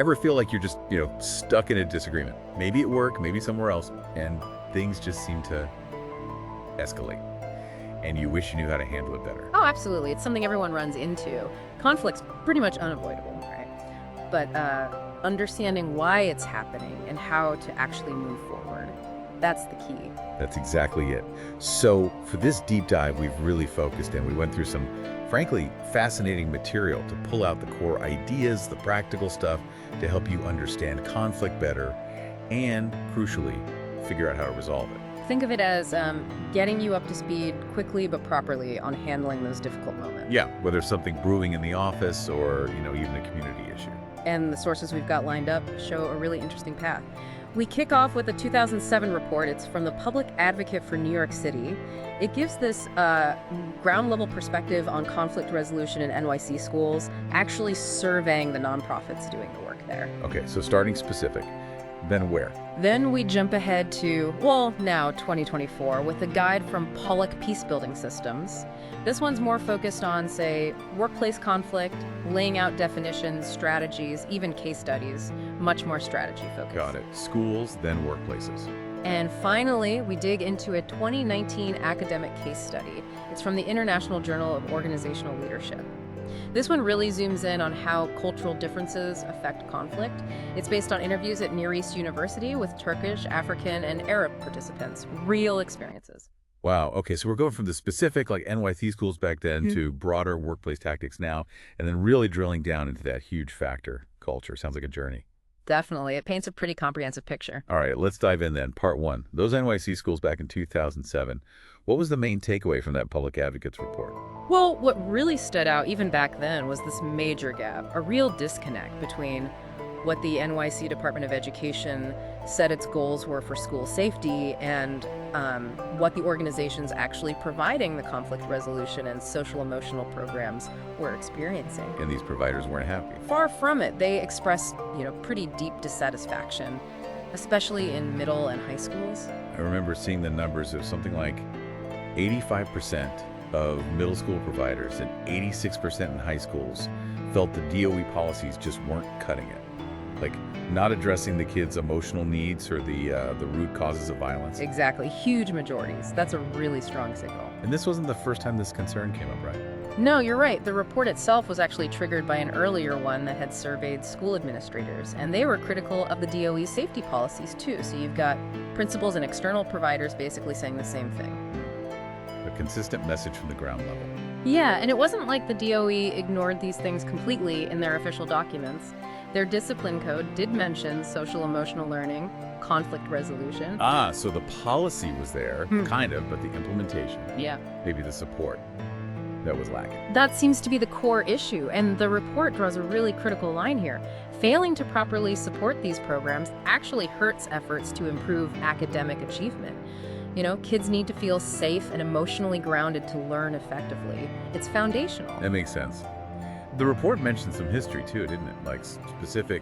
Ever feel like you're just, stuck in a disagreement? Maybe at work, maybe somewhere else, and things just seem to escalate. And you wish you knew how to handle it better. Oh, absolutely. It's something everyone runs into. Conflict's pretty much unavoidable, right? But understanding why it's happening and how to actually move forward, that's the key. That's exactly it. So for this deep dive, we've really focused and we went through some, frankly, fascinating material to pull out the core ideas, the practical stuff, to help you understand conflict better and, crucially, figure out how to resolve it. Think of it as getting you up to speed quickly but properly on handling those difficult moments. Yeah, whether it's something brewing in the office or, even a community issue. And the sources we've got lined up show a really interesting path. We kick off with a 2007 report. It's from the Public Advocate for New York City. It gives this ground-level perspective on conflict resolution in NYC schools, actually surveying the nonprofits doing the work there. Okay, so starting specific, then where? Then we jump ahead to, now 2024, with a guide from Pollock Peacebuilding Systems. This one's more focused on, say, workplace conflict, laying out definitions, strategies, even case studies, much more strategy focused. Got it. Schools, then workplaces. And finally, we dig into a 2019 academic case study. It's from the International Journal of Organizational Leadership. This one really zooms in on how cultural differences affect conflict. It's based on interviews at Near East University with Turkish, African, and Arab participants. Real experiences. Wow. Okay, so we're going from the specific, like NYC schools back then, to broader workplace tactics now, and then really drilling down into that huge factor, culture. Sounds like a journey. Definitely. It paints a pretty comprehensive picture. All right, let's dive in then. Part one. Those NYC schools back in 2007. What was the main takeaway from that Public Advocates report? Well, what really stood out even back then was this major gap, a real disconnect between what the NYC Department of Education said its goals were for school safety and what the organizations actually providing the conflict resolution and social emotional programs were experiencing. And these providers weren't happy. Far from it. They expressed, pretty deep dissatisfaction, especially in middle and high schools. I remember seeing the numbers of something like 85% of middle school providers and 86% in high schools felt the DOE policies just weren't cutting it. Like not addressing the kids' emotional needs or the root causes of violence. Exactly. Huge majorities. That's a really strong signal. And this wasn't the first time this concern came up, right? No, you're right. The report itself was actually triggered by an earlier one that had surveyed school administrators, and they were critical of the DOE's safety policies too. So you've got principals and external providers basically saying the same thing. A consistent message from the ground level. Yeah, and it wasn't like the DOE ignored these things completely in their official documents. Their discipline code did mention social emotional learning, conflict resolution. Ah, so the policy was there, kind of, but the implementation, Yeah. maybe the support, that was lacking. That seems to be the core issue, and the report draws a really critical line here. Failing to properly support these programs actually hurts efforts to improve academic achievement. Kids need to feel safe and emotionally grounded to learn effectively. It's foundational. That makes sense. The report mentioned some history too, didn't it? Like specific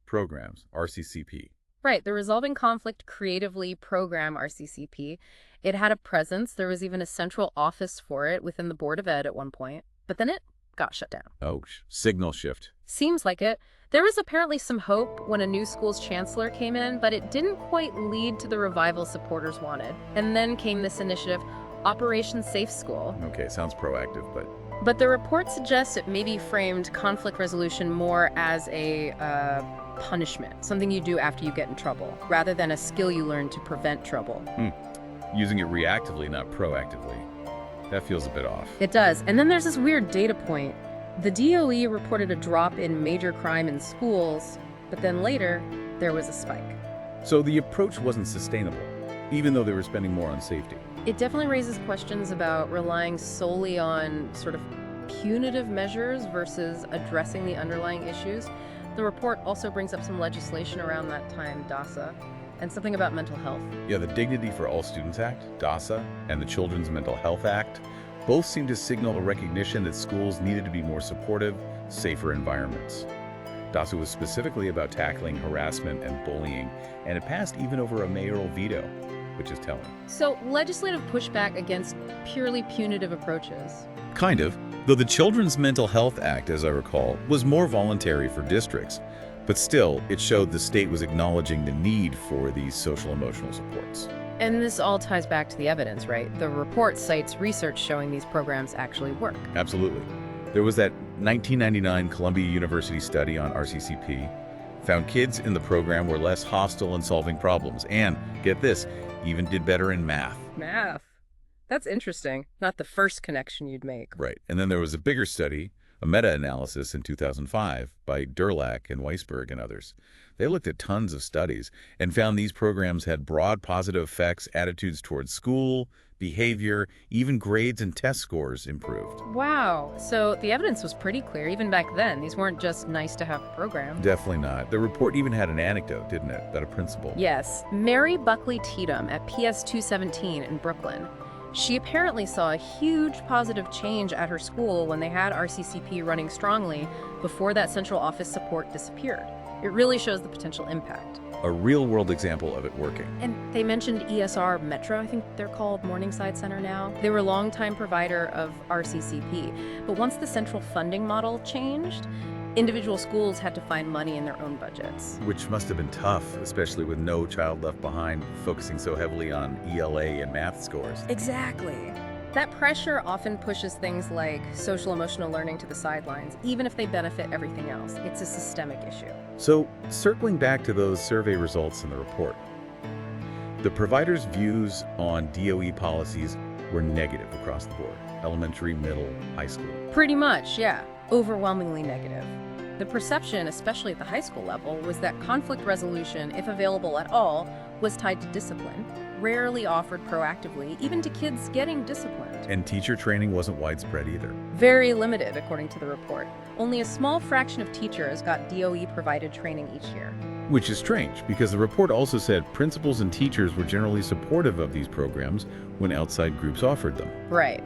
programs, RCCP. Right, the Resolving Conflict Creatively program, RCCP, it had a presence. There was even a central office for it within the Board of Ed at one point, but then it got shut down. Oh, signal shift. Seems like it. There was apparently some hope when a new school's chancellor came in, but it didn't quite lead to the revival supporters wanted. And then came this initiative, Operation Safe School. Okay, sounds proactive, But the report suggests it maybe framed conflict resolution more as a punishment, something you do after you get in trouble, rather than a skill you learn to prevent trouble. using it reactively, not proactively. That feels a bit off. It does. And then there's this weird data point. The DOE reported a drop in major crime in schools, but then later, there was a spike. So the approach wasn't sustainable, even though they were spending more on safety. It definitely raises questions about relying solely on sort of punitive measures versus addressing the underlying issues. The report also brings up some legislation around that time, DASA, and something about mental health. Yeah, the Dignity for All Students Act, DASA, and the Children's Mental Health Act both seem to signal a recognition that schools needed to be more supportive, safer environments. DASA was specifically about tackling harassment and bullying, and it passed even over a mayoral veto, which is telling. So, legislative pushback against purely punitive approaches. Kind of, though the Children's Mental Health Act, as I recall, was more voluntary for districts. But still, it showed the state was acknowledging the need for these social-emotional supports. And this all ties back to the evidence, right? The report cites research showing these programs actually work. Absolutely. There was that 1999 Columbia University study on RCCP, found kids in the program were less hostile in solving problems, and, get this, even did better in math. Math. That's interesting. Not the first connection you'd make. Right. And then there was a bigger study, a meta-analysis in 2005 by Durlak and Weisberg and others. They looked at tons of studies and found these programs had broad positive effects, attitudes towards school, behavior, even grades and test scores improved. Wow. So the evidence was pretty clear even back then. These weren't just nice-to-have programs. Definitely not. The report even had an anecdote, didn't it, about a principal? Yes. Mary Buckley Tatum at PS 217 in Brooklyn. She apparently saw a huge positive change at her school when they had RCCP running strongly before that central office support disappeared. It really shows the potential impact. A real-world example of it working. And they mentioned ESR Metro, I think they're called Morningside Center now. They were a longtime provider of RCCP. But once the central funding model changed, individual schools had to find money in their own budgets. Which must have been tough, especially with No Child Left Behind focusing so heavily on ELA and math scores. Exactly. That pressure often pushes things like social-emotional learning to the sidelines, even if they benefit everything else. It's a systemic issue. So, circling back to those survey results in the report, the providers' views on DOE policies were negative across the board, elementary, middle, high school. Pretty much, yeah. Overwhelmingly negative. The perception, especially at the high school level, was that conflict resolution, if available at all, was tied to discipline, rarely offered proactively, even to kids getting disciplined. And teacher training wasn't widespread either. Very limited, according to the report. Only a small fraction of teachers got DOE-provided training each year. Which is strange, because the report also said principals and teachers were generally supportive of these programs when outside groups offered them. Right.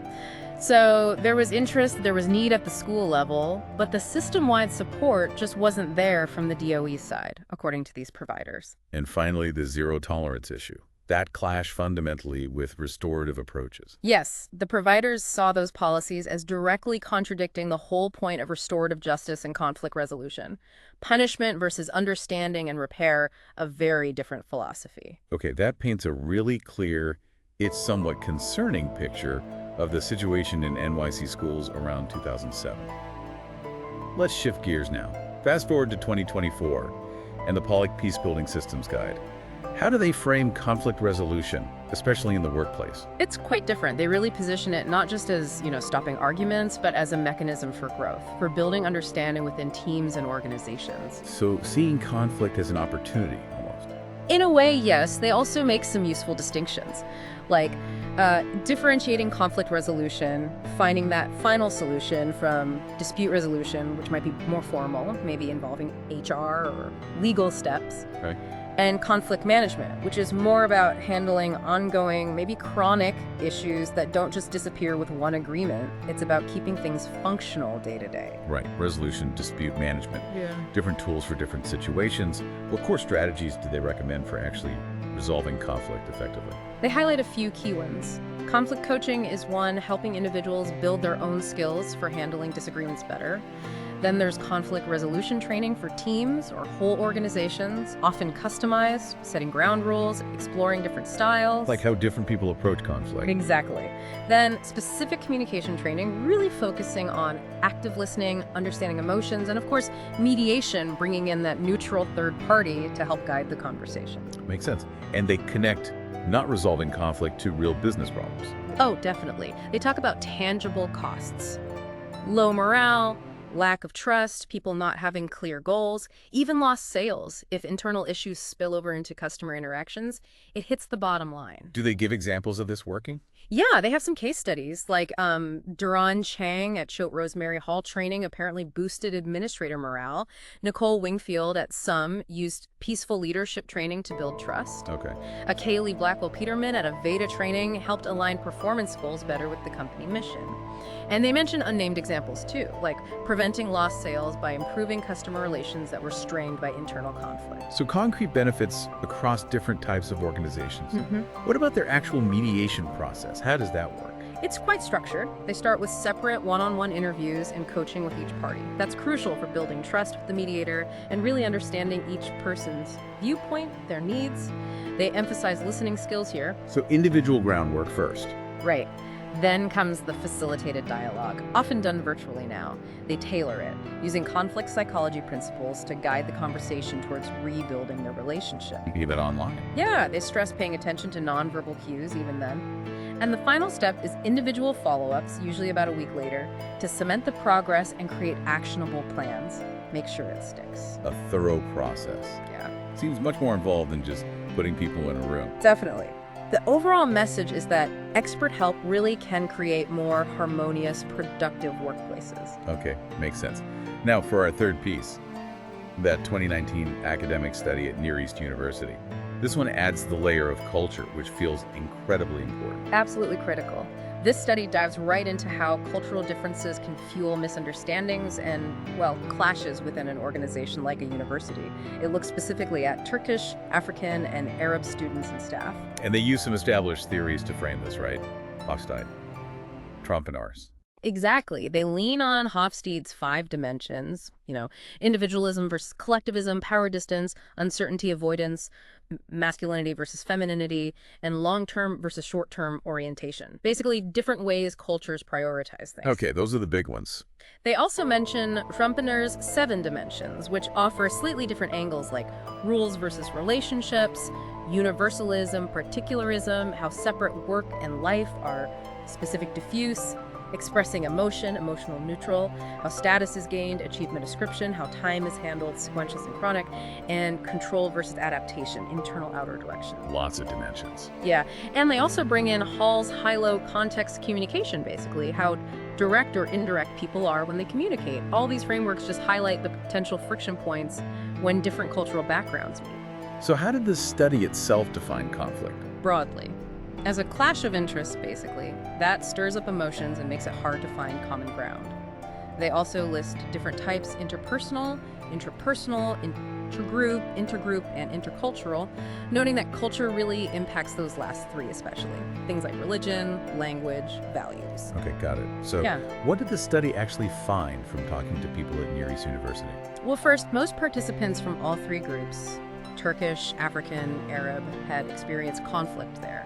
So there was interest, there was need at the school level, but the system-wide support just wasn't there from the DOE side, according to these providers. And finally, the zero tolerance issue. That clash fundamentally with restorative approaches. Yes, the providers saw those policies as directly contradicting the whole point of restorative justice and conflict resolution. Punishment versus understanding and repair, a very different philosophy. Okay, that paints a really clear, it's somewhat concerning picture of the situation in NYC schools around 2007. Let's shift gears now. Fast forward to 2024 and the Pollock Peacebuilding Systems Guide. How do they frame conflict resolution, especially in the workplace? It's quite different. They really position it not just as, stopping arguments, but as a mechanism for growth, for building understanding within teams and organizations. So seeing conflict as an opportunity, almost. In a way, yes. They also make some useful distinctions, like differentiating conflict resolution, finding that final solution from dispute resolution, which might be more formal, maybe involving HR or legal steps. Okay. And conflict management, which is more about handling ongoing, maybe chronic issues that don't just disappear with one agreement. It's about keeping things functional day to day. Right, resolution, dispute management. Yeah. Different tools for different situations. What core strategies do they recommend for actually resolving conflict effectively? They highlight a few key ones. Conflict coaching is one, helping individuals build their own skills for handling disagreements better. Then there's conflict resolution training for teams or whole organizations, often customized, setting ground rules, exploring different styles. Like how different people approach conflict. Exactly. Then specific communication training, really focusing on active listening, understanding emotions, and of course, mediation, bringing in that neutral third party to help guide the conversation. Makes sense. And they connect not resolving conflict to real business problems. Oh, definitely. They talk about tangible costs. Low morale, lack of trust, people not having clear goals, even lost sales. If internal issues spill over into customer interactions, it hits the bottom line. Do they give examples of this working? Yeah, they have some case studies, like Duran Chang at Choate Rosemary Hall training apparently boosted administrator morale. Nicole Wingfield at SUM used peaceful leadership training to build trust. Okay. Kaylee Blackwell-Peterman at Aveda training helped align performance goals better with the company mission. And they mention unnamed examples too, like preventing lost sales by improving customer relations that were strained by internal conflict. So concrete benefits across different types of organizations. What about their actual mediation process? How does that work? It's quite structured. They start with separate one-on-one interviews and coaching with each party. That's crucial for building trust with the mediator and really understanding each person's viewpoint, their needs. They emphasize listening skills here. So individual groundwork first. Right. Then comes the facilitated dialogue, often done virtually now. They tailor it, using conflict psychology principles to guide the conversation towards rebuilding their relationship. Even online. Yeah, they stress paying attention to nonverbal cues even then. And the final step is individual follow-ups, usually about a week later, to cement the progress and create actionable plans. Make sure it sticks. A thorough process. Yeah, Seems much more involved than just putting people in a room. definitely. The overall message is that expert help really can create more harmonious, productive workplaces. Okay, makes sense. Now for our third piece, that 2019 academic study at Near East University. This one adds the layer of culture, which feels incredibly important. Absolutely critical. This study dives right into how cultural differences can fuel misunderstandings and, well, clashes within an organization like a university. It looks specifically at Turkish, African, and Arab students and staff. And they use some established theories to frame this, right? Hofstede, Trump, and ours. Exactly. They lean on Hofstede's 5 dimensions, individualism versus collectivism, power distance, uncertainty avoidance, masculinity versus femininity, and long-term versus short-term orientation. Basically, different ways cultures prioritize things. Okay, those are the big ones. They also mention Trumpener's 7 dimensions, which offer slightly different angles like rules versus relationships, universalism, particularism, how separate work and life are specific diffuse, expressing emotion, emotional neutral, how status is gained, achievement description, how time is handled, sequential synchronic, and control versus adaptation, internal outer direction. Lots of dimensions. Yeah, and they also bring in Hall's high-low context communication, basically, how direct or indirect people are when they communicate. All these frameworks just highlight the potential friction points when different cultural backgrounds meet. So how did the study itself define conflict? Broadly. As a clash of interests, basically, that stirs up emotions and makes it hard to find common ground. They also list different types: interpersonal, intergroup, and intercultural, noting that culture really impacts those last 3 especially. Things like religion, language, values. Okay, got it. So Yeah. what did the study actually find from talking to people at Near East University? Well, first, most participants from all 3 groups, Turkish, African, Arab, had experienced conflict there.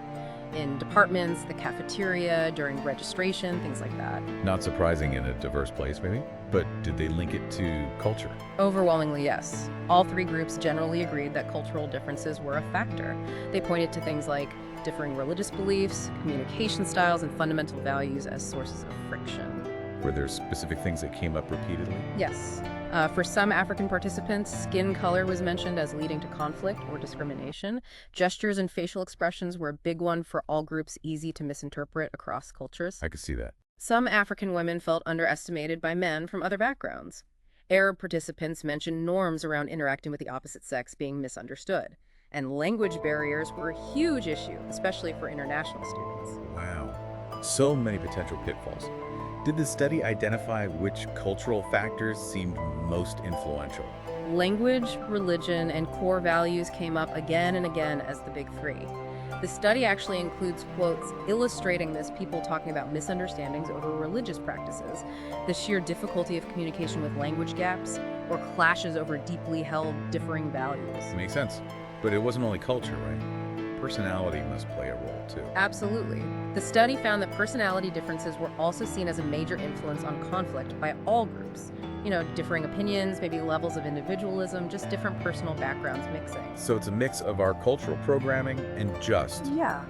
In departments, the cafeteria, during registration, things like that. Not surprising in a diverse place, maybe? But did they link it to culture? Overwhelmingly, yes. All 3 groups generally agreed that cultural differences were a factor. They pointed to things like differing religious beliefs, communication styles, and fundamental values as sources of friction. Were there specific things that came up repeatedly? Yes. For some African participants, skin color was mentioned as leading to conflict or discrimination. Gestures and facial expressions were a big one for all groups, easy to misinterpret across cultures. I could see that. Some African women felt underestimated by men from other backgrounds. Arab participants mentioned norms around interacting with the opposite sex being misunderstood. And language barriers were a huge issue, especially for international students. Wow. So many potential pitfalls. Did the study identify which cultural factors seemed most influential? Language, religion, and core values came up again and again as the big 3. The study actually includes quotes illustrating this, people talking about misunderstandings over religious practices, the sheer difficulty of communication with language gaps, or clashes over deeply held differing values. Makes sense. But it wasn't only culture, right? Personality must play a role too. Absolutely. The study found that personality differences were also seen as a major influence on conflict by all groups. Differing opinions, maybe levels of individualism, just different personal backgrounds mixing. So it's a mix of our cultural programming and just Yeah.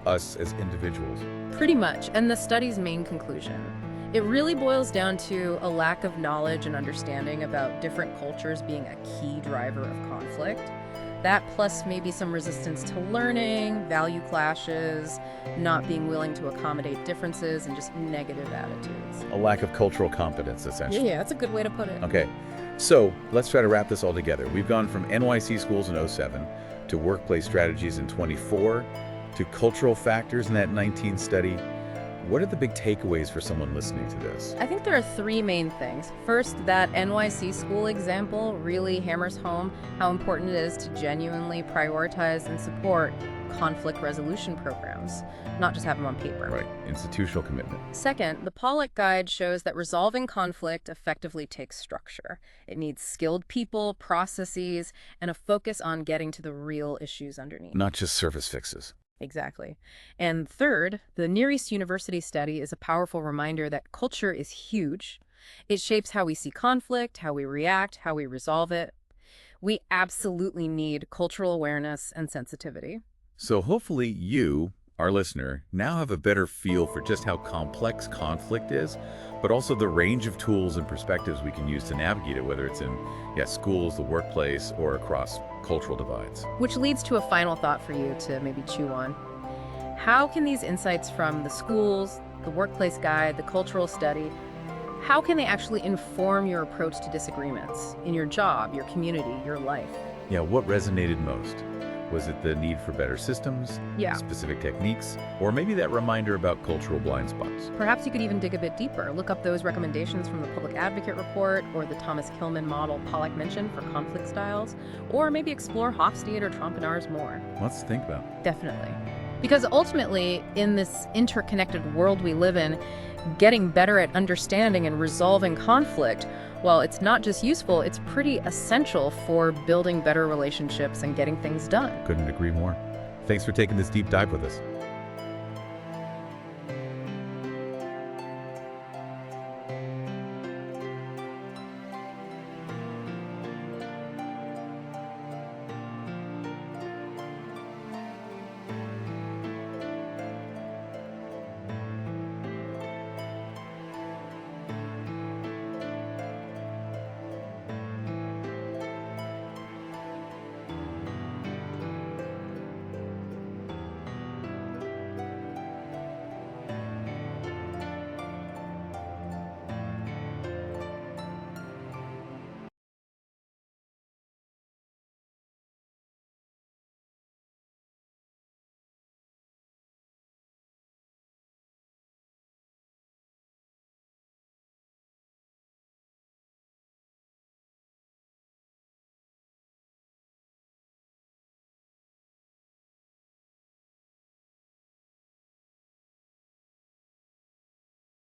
us as individuals. Pretty much, and the study's main conclusion. It really boils down to a lack of knowledge and understanding about different cultures being a key driver of conflict. That plus maybe some resistance to learning, value clashes, not being willing to accommodate differences, and just negative attitudes. A lack of cultural competence, essentially. Yeah, that's a good way to put it. Okay, so let's try to wrap this all together. We've gone from NYC schools in '07 to workplace strategies in '24 to cultural factors in that '19 study what are the big takeaways for someone listening to this? I think there are three main things. First, that NYC school example really hammers home how important it is to genuinely prioritize and support conflict resolution programs, not just have them on paper. Right, institutional commitment. Second, the Pollock Guide shows that resolving conflict effectively takes structure. It needs skilled people, processes, and a focus on getting to the real issues underneath. Not just surface fixes. Exactly. And third, the Near East University study is a powerful reminder that culture is huge. It shapes how we see conflict, how we react, how we resolve it. We absolutely need cultural awareness and sensitivity. So hopefully you, our listener, now have a better feel for just how complex conflict is, but also the range of tools and perspectives we can use to navigate it, whether it's in schools, the workplace, or across cultural divides. Which leads to a final thought for you to maybe chew on. How can these insights from the schools, the workplace guide, the cultural study, how can they actually inform your approach to disagreements in your job, your community, your life? Yeah, what resonated most? Was it the need for better systems, Yeah. specific techniques, or maybe that reminder about cultural blind spots? Perhaps you could even dig a bit deeper. Look up those recommendations from the Public Advocate Report or the Thomas Kilmann model Pollack mentioned for conflict styles, or maybe explore Hofstede or Trompenaars more. Lots to think about. Definitely. Because ultimately, in this interconnected world we live in, getting better at understanding and resolving conflict, while it's not just useful, it's pretty essential for building better relationships and getting things done. Couldn't agree more. Thanks for taking this deep dive with us.